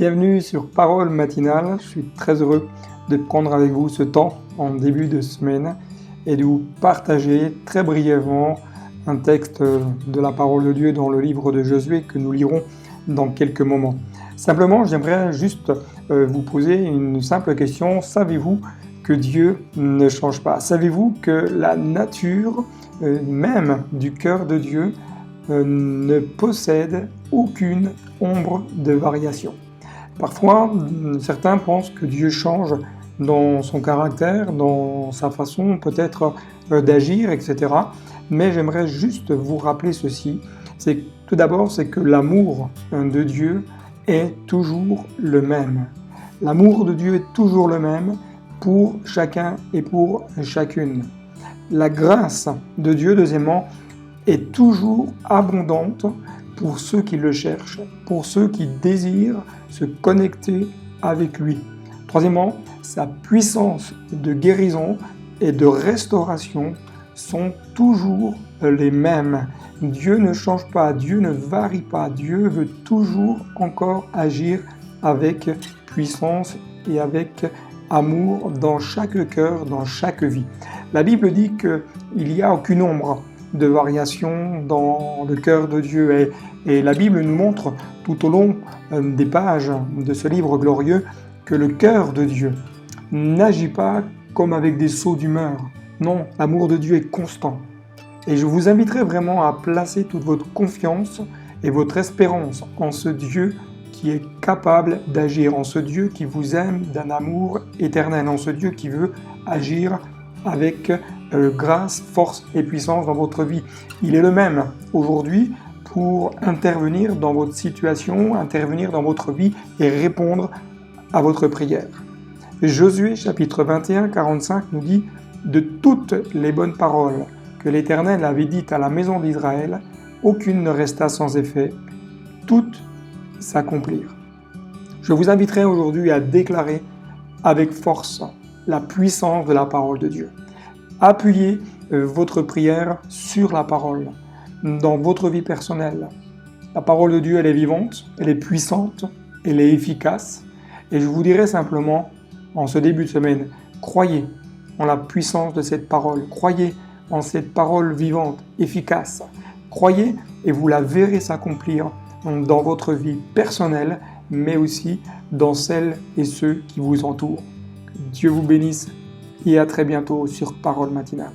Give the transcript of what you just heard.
Bienvenue sur Parole matinale. Je suis très heureux de prendre avec vous ce temps en début de semaine et de vous partager très brièvement un texte de la parole de Dieu dans le livre de Josué que nous lirons dans quelques moments. Simplement, j'aimerais juste vous poser une simple question. Savez-vous que Dieu ne change pas? Savez-vous que la nature même du cœur de Dieu ne possède aucune ombre de variation? Parfois, certains pensent que Dieu change dans son caractère, dans sa façon peut-être d'agir, etc. Mais j'aimerais juste vous rappeler ceci, tout d'abord, c'est que l'amour de Dieu est toujours le même. L'amour de Dieu est toujours le même pour chacun et pour chacune. La grâce de Dieu, deuxièmement, est toujours abondante pour ceux qui le cherchent, pour ceux qui désirent se connecter avec lui. Troisièmement, sa puissance de guérison et de restauration sont toujours les mêmes. Dieu ne change pas, Dieu ne varie pas, Dieu veut toujours encore agir avec puissance et avec amour dans chaque cœur, dans chaque vie. La Bible dit qu'il n'y a aucune ombre de variation dans le cœur de Dieu. Et la Bible nous montre tout au long des pages de ce livre glorieux que le cœur de Dieu n'agit pas comme avec des sauts d'humeur. Non, l'amour de Dieu est constant. Et je vous inviterai vraiment à placer toute votre confiance et votre espérance en ce Dieu qui est capable d'agir, en ce Dieu qui vous aime d'un amour éternel, en ce Dieu qui veut agir avec grâce, force et puissance dans votre vie. Il est le même aujourd'hui pour intervenir dans votre situation, intervenir dans votre vie et répondre à votre prière. Josué chapitre 21, 45 nous dit « De toutes les bonnes paroles que l'Éternel avait dites à la maison d'Israël, aucune ne resta sans effet, toutes s'accomplirent. » Je vous inviterai aujourd'hui à déclarer avec force la puissance de la parole de Dieu. Appuyez votre prière sur la parole, dans votre vie personnelle. La parole de Dieu, elle est vivante, elle est puissante, elle est efficace. Et je vous dirai simplement, en ce début de semaine, croyez en la puissance de cette parole. Croyez en cette parole vivante, efficace. Croyez et vous la verrez s'accomplir dans votre vie personnelle, mais aussi dans celles et ceux qui vous entourent. Dieu vous bénisse et à très bientôt sur Parole matinale.